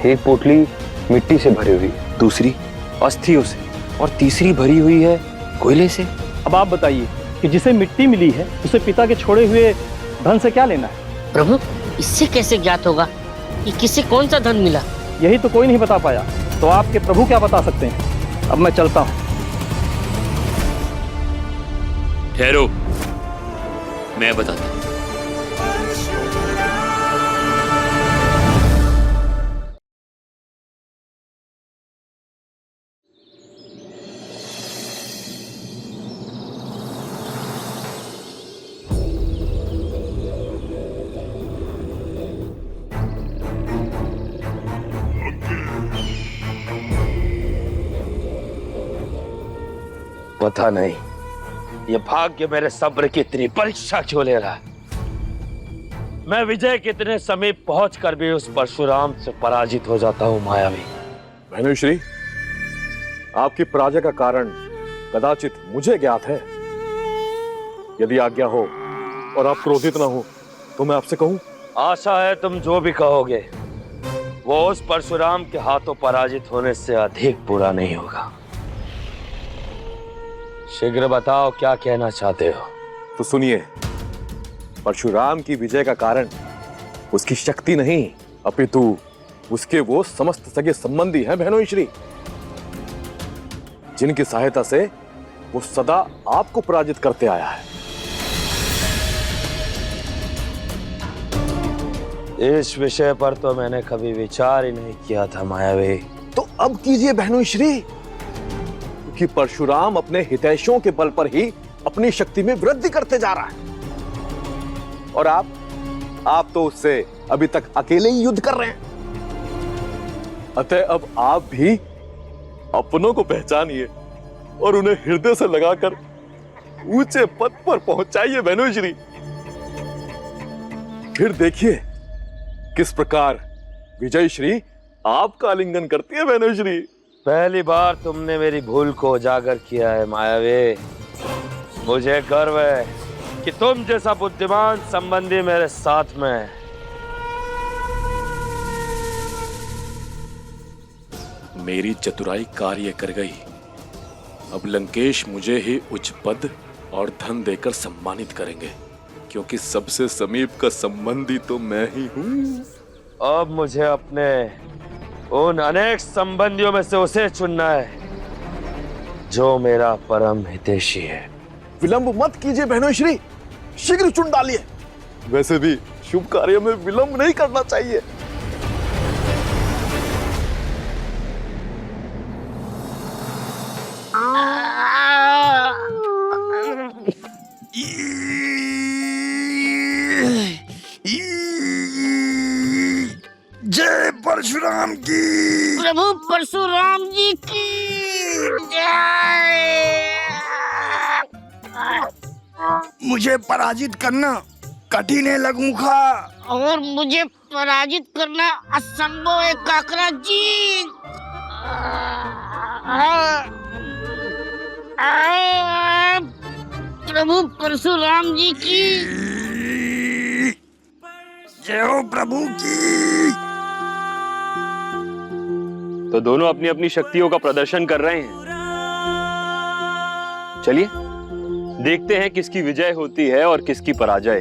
एक पोटली मिट्टी से भरी हुई, दूसरी अस्थियों से और तीसरी भरी हुई है कोयले से। अब आप बताइए कि जिसे मिट्टी मिली है उसे पिता के छोड़े हुए धन से क्या लेना है? प्रभु, इससे कैसे ज्ञात होगा कि किसे कौन सा धन मिला? यही तो कोई नहीं बता पाया, तो आपके प्रभु क्या बता सकते हैं। अब मैं चलता हूँ। ठहरो, मैं बताता हूँ। पता नहीं ये भाग्य मेरे सब्र की इतनी परीक्षा क्यों ले रहा है। मैं विजय के इतने समीप पहुंचकर भी उस परशुराम से पराजित हो जाता हूं मायावी। भानुश्री, आपकी पराजय का कारण कदाचित मुझे ज्ञात है। यदि आज्ञा हो और आप क्रोधित ना हो तो मैं आपसे कहूं। आशा है तुम जो भी कहोगे वो उस परशुराम के हाथों पराजित होने से अधिक बुरा नहीं होगा। शीघ्र बताओ क्या कहना चाहते हो। तो सुनिए, परशुराम की विजय का कारण उसकी शक्ति नहीं अपितु उसके वो समस्त सगे संबंधी हैं बहनोई, जिनकी सहायता से वो सदा आपको पराजित करते आया है। इस विषय पर तो मैंने कभी विचार ही नहीं किया था मायावी। तो अब कीजिए बहनोई, कि परशुराम अपने हितैषियों के बल पर ही अपनी शक्ति में वृद्धि करते जा रहा है और आप तो उससे अभी तक अकेले ही युद्ध कर रहे हैं। अतः अब आप भी अपनों को पहचानिए और उन्हें हृदय से लगाकर ऊंचे पद पर पहुंचाइए बहनोई। फिर देखिए किस प्रकार विजय श्री आपका आलिंगन करती है बहनोई। पहली बार तुमने मेरी भूल को उजागर किया है मायावी। मुझे गर्व है कि तुम जैसा बुद्धिमान संबंधी मेरे साथ में है। मेरी चतुराई कार्य कर गई। अब लंकेश मुझे ही उच्च पद और धन देकर सम्मानित करेंगे, क्योंकि सबसे समीप का संबंधी तो मैं ही हूं। अब मुझे अपने उन अनेक संबंधियों में से उसे चुनना है जो मेरा परम हितैषी है। विलंब मत कीजिए बहनोई, शीघ्र चुन डालिए। वैसे भी शुभ कार्य में विलंब नहीं करना चाहिए। जय परशुराम की। प्रभु परशुराम जी की जय। मुझे पराजित करना कठिन है लघुमुखा। और मुझे पराजित करना असंभव है काकरा जी। प्रभु परशुराम जी की जय हो प्रभु की। तो दोनों अपनी अपनी शक्तियों का प्रदर्शन कर रहे हैं। चलिए देखते हैं किसकी विजय होती है और किसकी पराजय।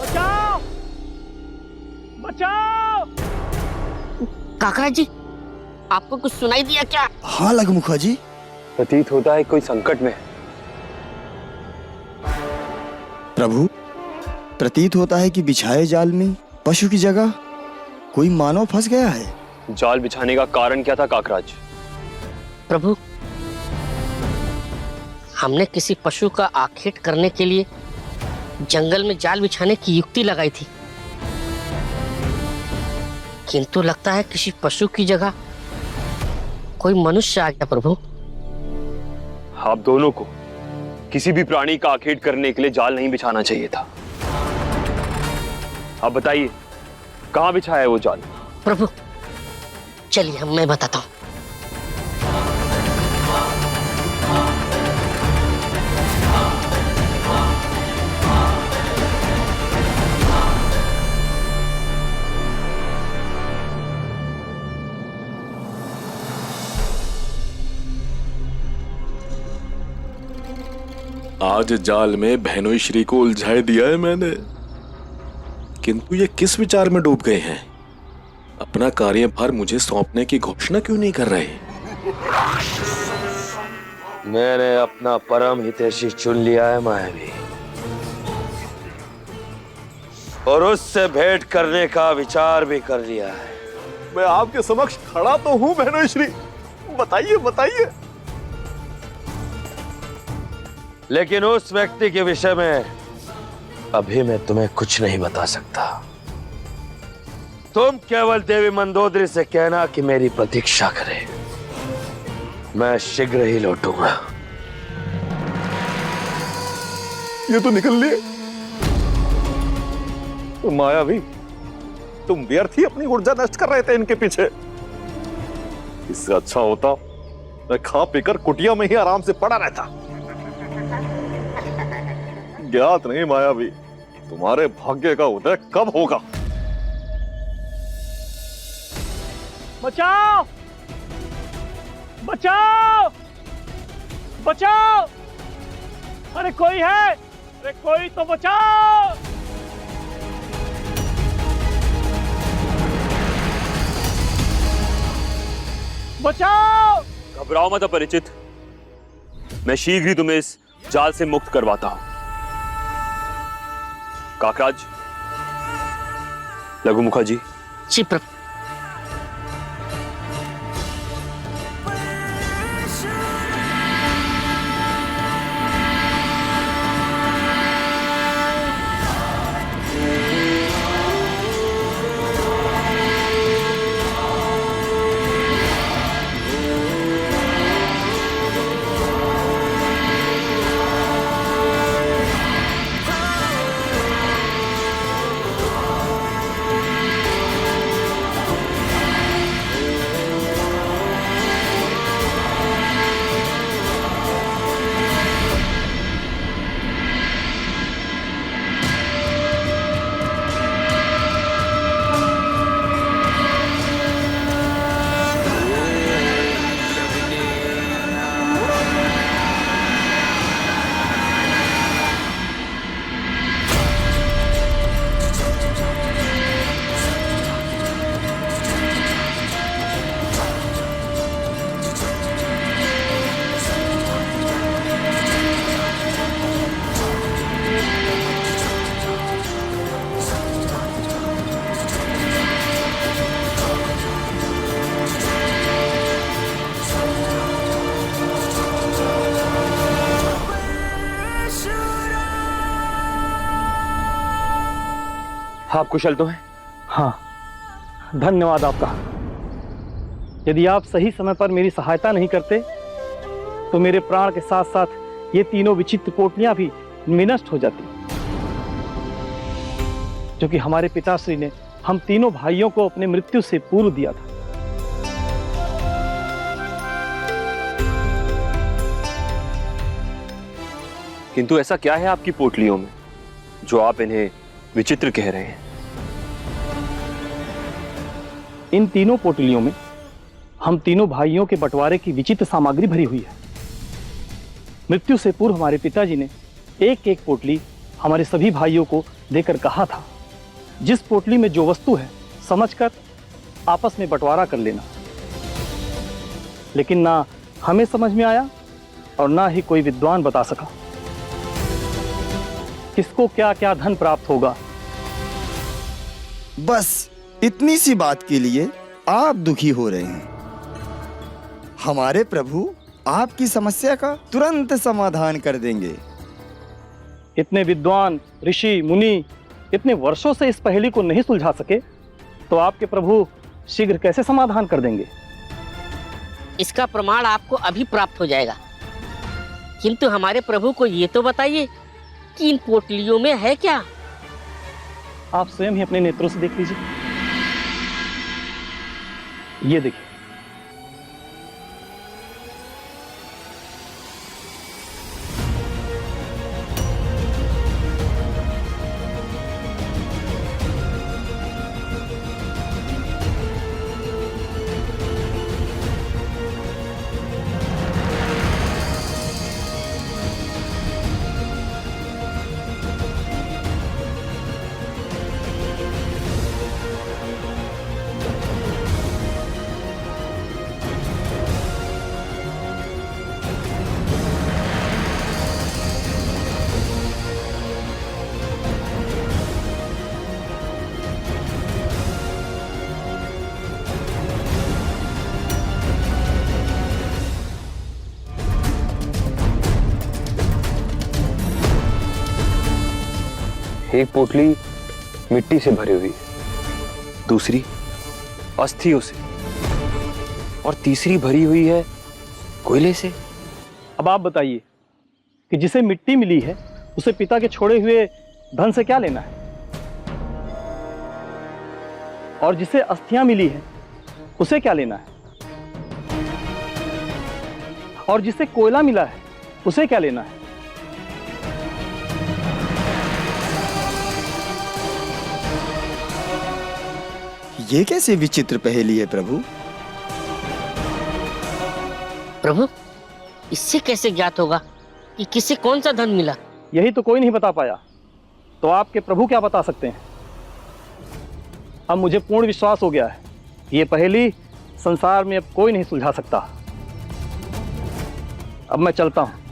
बचाओ! बचाओ! काकरा जी, आपको कुछ सुनाई दिया क्या? हाँ लघुमुखा जी। प्रतीत होता है कोई संकट में। प्रभु, प्रतीत होता है कि बिछाए जाल में पशु की जगह कोई मानव फंस गया है। जाल बिछाने का कारण क्या था काकराज? प्रभु, हमने किसी पशु का आखेट करने के लिए जंगल में जाल बिछाने की युक्ति लगाई थी, किंतु लगता है किसी पशु की जगह कोई मनुष्य आ गया। प्रभु, आप दोनों को किसी भी प्राणी का आखेट करने के लिए जाल नहीं बिछाना चाहिए था। आप बताइए कहां बिछाया है वो जाल? प्रभु चलिए मैं बताता हूं। आज जाल में बहनोई श्री को उलझाए दिया है मैंने, किंतु ये किस विचार में डूब गए हैं? अपना कार्यभार मुझे सौंपने की घोषणा क्यों नहीं कर रहे? मैंने अपना परम हितैषी चुन लिया है मायावी, और उससे भेंट करने का विचार भी कर लिया है। मैं आपके समक्ष खड़ा तो हूं बहनोई श्री, बताइए बताइए। लेकिन उस व्यक्ति के विषय में अभी मैं तुम्हें कुछ नहीं बता सकता। तुम केवल देवी मंदोदरी से कहना कि मेरी प्रतीक्षा करे, मैं शीघ्र ही लौटूंगा। ये तो निकल लिए। तो मायावी, तुम व्यर्थ ही अपनी ऊर्जा नष्ट कर रहे थे इनके पीछे। इससे अच्छा होता मैं खा पीकर कुटिया में ही आराम से पड़ा रहता। ज्ञात नहीं मायावी, तुम्हारे भाग्य का उदय कब होगा। बचाओ बचाओ बचाओ, अरे कोई है, अरे कोई तो बचाओ। बचाओ। घबराओ मत अपरिचित, मैं शीघ्र ही तुम्हें इस जाल से मुक्त करवाता हूं। काकराज, लघु मुखर्जी। जी प्रभु। आप कुशल तो हैं? हाँ, धन्यवाद आपका। यदि आप सही समय पर मेरी सहायता नहीं करते तो मेरे प्राण के साथ साथ ये तीनों विचित्र पोटलियां भी विनष्ट हो जाती, जो कि हमारे पिताश्री ने हम तीनों भाइयों को अपने मृत्यु से पूर्व दिया था। किंतु ऐसा क्या है आपकी पोटलियों में जो आप इन्हें विचित्र कह रहे हैं? इन तीनों पोटलियों में हम तीनों भाइयों के बंटवारे की विचित्र सामग्री भरी हुई है। मृत्यु से पूर्व हमारे पिताजी ने एक एक पोटली हमारे सभी भाइयों को देकर कहा था, जिस पोटली में जो वस्तु है समझकर आपस में बंटवारा कर लेना। लेकिन ना हमें समझ में आया और ना ही कोई विद्वान बता सका किसको क्या क्या धन प्राप्त होगा। बस इतनी सी बात के लिए आप दुखी हो रहे हैं। हमारे प्रभु आपकी समस्या का तुरंत समाधान कर देंगे। इतने विद्वान ऋषि मुनि इतने वर्षों से इस पहेली को नहीं सुलझा सके तो आपके प्रभु शीघ्र कैसे समाधान कर देंगे? इसका प्रमाण आपको अभी प्राप्त हो जाएगा। किंतु हमारे प्रभु को ये तो बताइए कि इन पोटलियों में है क्या? आप स्वयं ही अपने नेत्रों से देख लीजिए। ये देखिए। एक पोटली मिट्टी से भरी हुई है, दूसरी अस्थियों से, और तीसरी भरी हुई है कोयले से। अब आप बताइए कि जिसे मिट्टी मिली है उसे पिता के छोड़े हुए धन से क्या लेना है, और जिसे अस्थियां मिली है उसे क्या लेना है, और जिसे कोयला मिला है उसे क्या लेना है। ये कैसे विचित्र पहेली है प्रभु? प्रभु, इससे कैसे ज्ञात होगा कि किसे कौन सा धन मिला? यही तो कोई नहीं बता पाया, तो आपके प्रभु क्या बता सकते हैं। अब मुझे पूर्ण विश्वास हो गया है ये पहेली संसार में अब कोई नहीं सुलझा सकता। अब मैं चलता हूं।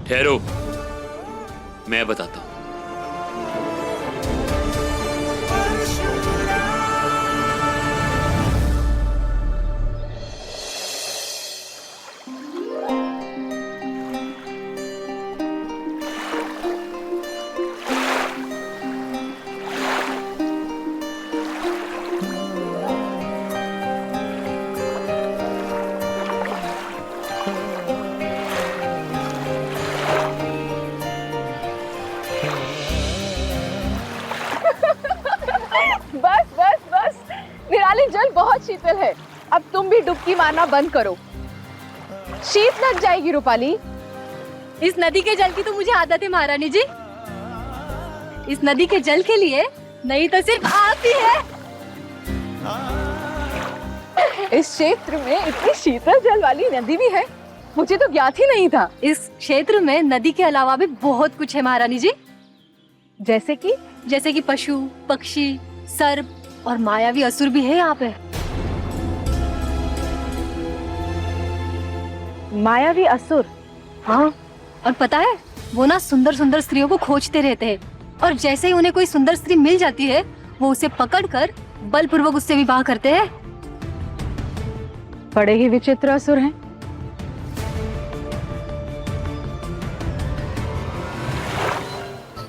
ठहरो, मैं बताता हूं। बस बस बस, निराली जल बहुत शीतल है, अब तुम भी डुबकी मारना बंद करो, शीत लग जाएगी। रूपाली, इस नदी के जल की तो मुझे आदत है महारानी जी। इस नदी के जल के लिए नहीं तो सिर्फ आप ही है। इस क्षेत्र में इतनी शीतल जल वाली नदी भी है, मुझे तो ज्ञात ही नहीं था। इस क्षेत्र में नदी के अलावा भी बहुत कुछ है महारानी जी। जैसे कि पशु, पक्षी, सर्प और मायावी असुर भी है यहाँ पे। मायावी असुर? हाँ, और पता है वो ना सुंदर सुंदर स्त्रियों को खोजते रहते हैं, और जैसे ही उन्हें कोई सुंदर स्त्री मिल जाती है वो उसे पकड़कर बलपूर्वक उससे विवाह करते हैं। बड़े ही विचित्र असुर हैं।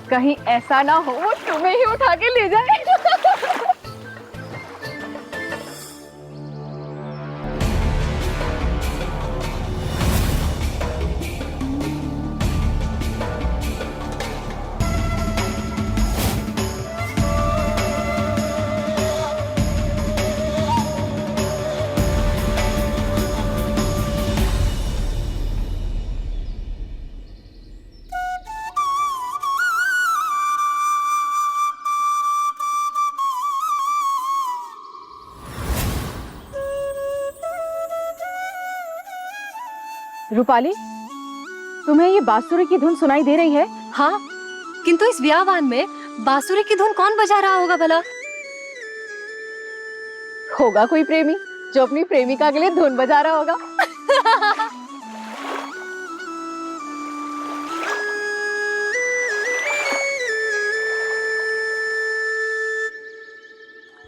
कहीं ऐसा ना हो वो तुम्हें ही उठा के ले जाए। रूपाली, तुम्हें ये बांसुरी की धुन सुनाई दे रही है? हाँ, किंतु इस व्यावान में बांसुरी की धुन कौन बजा रहा होगा भला? होगा कोई प्रेमी जो अपनी प्रेमिका के लिए धुन बजा रहा होगा।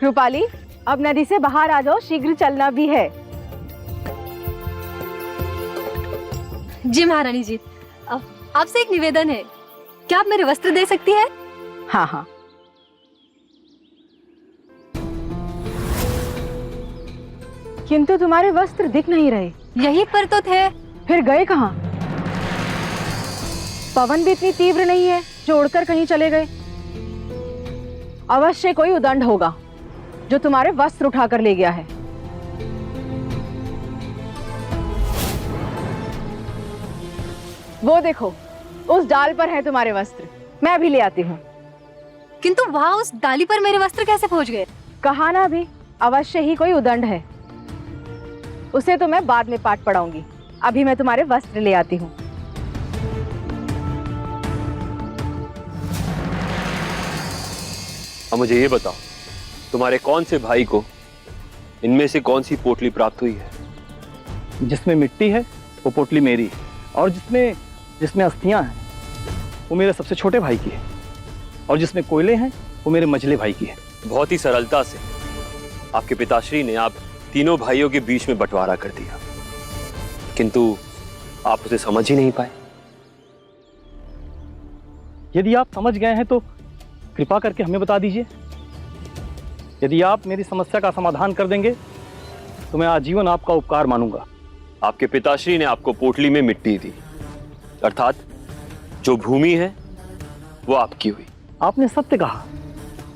रूपाली, अब नदी से बाहर आ जाओ, शीघ्र चलना भी है। जी महारानी जी, अब आपसे एक निवेदन है, क्या आप मेरे वस्त्र दे सकती हैं? हाँ हाँ। किंतु तुम्हारे वस्त्र दिख नहीं रहे। यहीं पर तो थे। फिर गए कहाँ? पवन भी इतनी तीव्र नहीं है जो उड़कर कहीं चले गए। अवश्य कोई उदंड होगा जो तुम्हारे वस्त्र उठाकर ले गया है। वो देखो, उस डाल पर है तुम्हारे वस्त्र, मैं भी ले आती हूँ। किंतु वहाँ उस डाली पर मेरे वस्त्र कैसे पहुँच गए? कहा ना अभी, अवश्य ही कोई उदंड है। उसे तो मैं बाद में पाठ पढ़ाऊंगी, अभी मैं तुम्हारे वस्त्र ले आती हूँ। अब मुझे ये बताओ, तुम्हारे कौन से भाई को इनमें से कौन सी पोटली प्राप्त हुई है? जिसमें मिट्टी है वो पोटली मेरी है, और जिसमें अस्थियां हैं वो मेरे सबसे छोटे भाई की है, और जिसमें कोयले हैं वो मेरे मझले भाई की है। बहुत ही सरलता से आपके पिताश्री ने आप तीनों भाइयों के बीच में बंटवारा कर दिया, किंतु आप उसे समझ ही नहीं पाए। यदि आप समझ गए हैं तो कृपा करके हमें बता दीजिए। यदि आप मेरी समस्या का समाधान कर देंगे तो मैं आजीवन आपका उपकार मानूंगा। आपके पिताश्री ने आपको पोटली में मिट्टी दी, अर्थात जो भूमि है वो आपकी हुई। आपने सत्य कहा।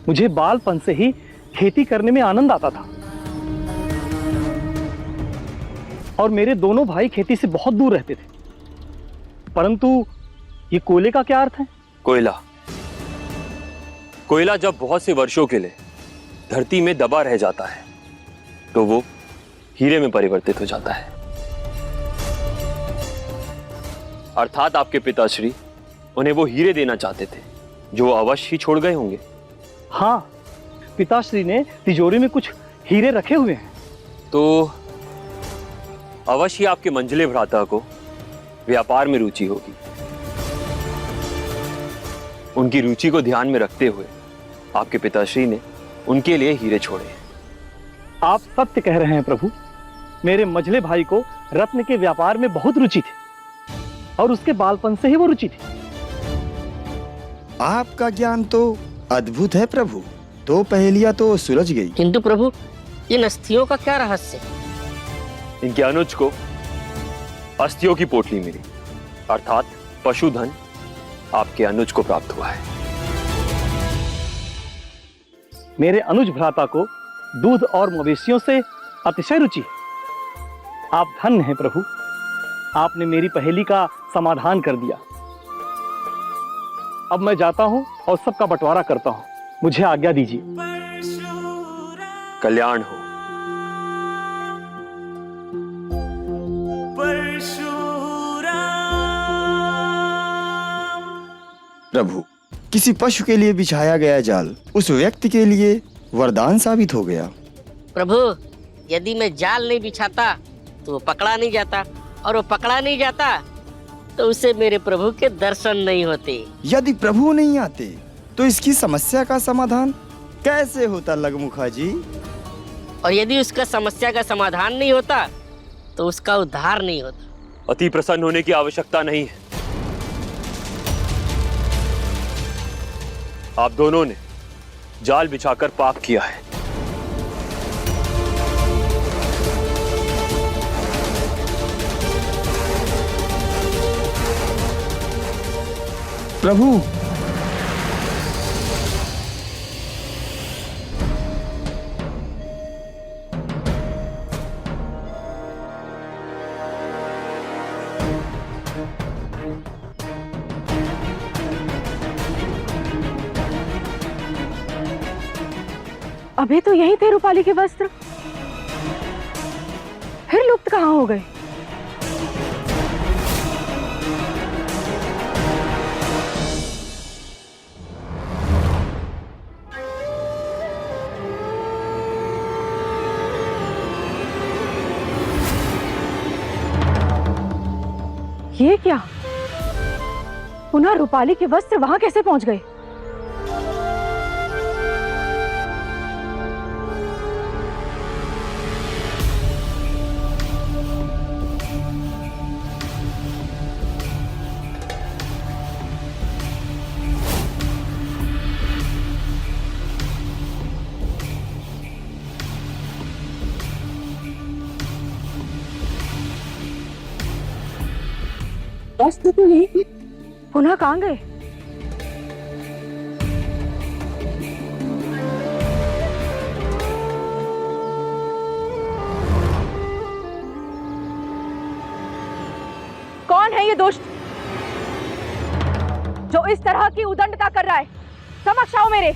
मुझे बालपन से ही खेती करने में आनंद आता था और मेरे दोनों भाई खेती से बहुत दूर रहते थे। परंतु ये कोयले का क्या अर्थ है? कोयला जब बहुत से वर्षों के लिए धरती में दबा रह जाता है तो वो हीरे में परिवर्तित हो जाता है। अर्थात आपके पिताश्री उन्हें वो हीरे देना चाहते थे जो अवश्य ही छोड़ गए होंगे। हाँ, पिताश्री ने तिजोरी में कुछ हीरे रखे हुए हैं। तो अवश्य आपके मंझले भ्राता को व्यापार में रुचि होगी। उनकी रुचि को ध्यान में रखते हुए आपके पिताश्री ने उनके लिए हीरे छोड़े। आप सत्य कह रहे हैं प्रभु। मेरे मझले भाई को रत्न के व्यापार में बहुत रुचि थी और उसके बालपन से ही वो रुचि थी। आपका ज्ञान तो अद्भुत है प्रभु। तो पहेलियां तो सुलझ गई। किंतु प्रभु, इन अस्थियों का क्या रहस्य? इनके अनुज को अस्थियों की पोटली मिली, अर्थात पशुधन आपके अनुज को प्राप्त हुआ है। मेरे अनुज भ्राता को दूध और मवेशियों से अतिशय रुचि है। आप धन्य हैं प्रभु। आपने मेरी पहेली का समाधान कर दिया। अब मैं जाता हूं और सबका बंटवारा करता हूं। मुझे आज्ञा दीजिए। कल्याण हो। प्रभु, किसी पशु के लिए बिछाया गया जाल उस व्यक्ति के लिए वरदान साबित हो गया। प्रभु, यदि मैं जाल नहीं बिछाता तो वो पकड़ा नहीं जाता, और वो पकड़ा नहीं जाता तो उसे मेरे प्रभु के दर्शन नहीं होते। यदि प्रभु नहीं आते तो इसकी समस्या का समाधान कैसे होता लगमुखा जी? और यदि उसका समस्या का समाधान नहीं होता तो उसका उद्धार नहीं होता। अति प्रसन्न होने की आवश्यकता नहीं है। आप दोनों ने जाल बिछाकर पाप किया है। प्रभु, अभी तो यही थे रूपाली के वस्त्र, फिर लुप्त कहाँ हो गए? ये क्या? पुनः रूपाली के वस्त्र वहां कैसे पहुंच गए? वस्त्र तो यही, पुनः कहाँ गए? कौन है ये दुष्ट जो इस तरह की उदंडता कर रहा है? समक्ष आओ मेरे।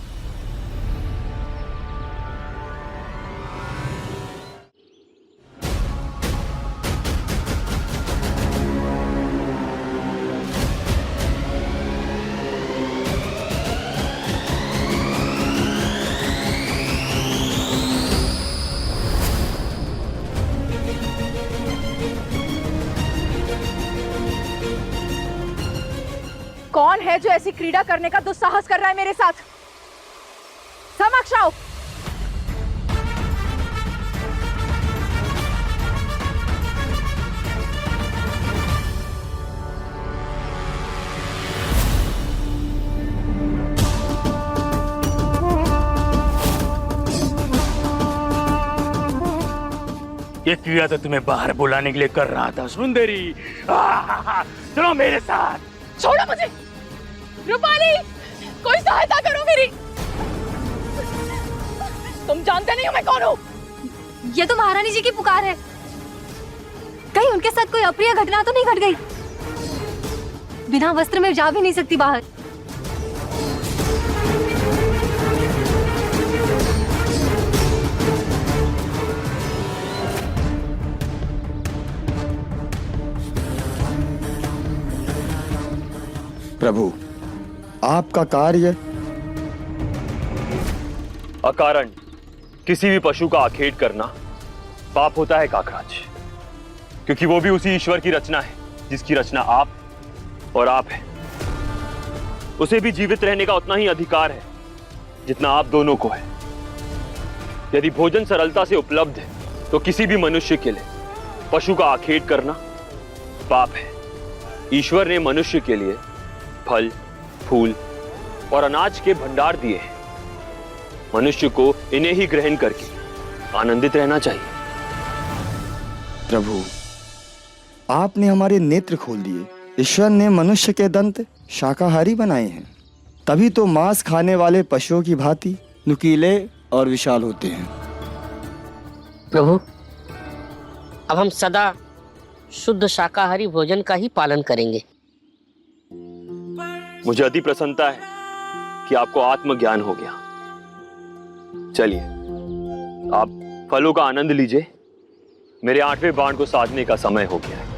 कौन है जो ऐसी क्रीड़ा करने का दुस्साहस कर रहा है मेरे साथ? समक्ष आओ। ये कीड़ा तो तुम्हें बाहर बुलाने के लिए कर रहा था सुंदरी। चलो मेरे साथ। छोड़ो मुझे। रूपाली, कोई सहायता करो मेरी। तुम जानते नहीं हो मैं कौन हूँ। ये तो महारानी जी की पुकार है। कहीं उनके साथ कोई अप्रिय घटना तो नहीं घट गई? बिना वस्त्र में जा भी नहीं सकती बाहर। प्रभु, आपका कार्य अकारण किसी भी पशु का आखेट करना पाप होता है काकराज, क्योंकि वो भी उसी ईश्वर की रचना है जिसकी रचना आप और आप है। उसे भी जीवित रहने का उतना ही अधिकार है जितना आप दोनों को है। यदि भोजन सरलता से उपलब्ध है तो किसी भी मनुष्य के लिए पशु का आखेट करना पाप है। ईश्वर ने मनुष्य के लिए फल, फूल और अनाज के भंडार दिए हैं। मनुष्य को इन्हें ही ग्रहण करके आनंदित रहना चाहिए। प्रभु, आपने हमारे नेत्र खोल दिए। ईश्वर ने मनुष्य के दंत शाकाहारी बनाए हैं, तभी तो मांस खाने वाले पशुओं की भांति नुकीले और विशाल होते हैं। प्रभु, अब हम सदा शुद्ध शाकाहारी भोजन का ही पालन करेंगे। मुझे अति प्रसन्नता है कि आपको आत्मज्ञान हो गया। चलिए, आप फलों का आनंद लीजिए। मेरे 8वें बाण को साधने का समय हो गया है।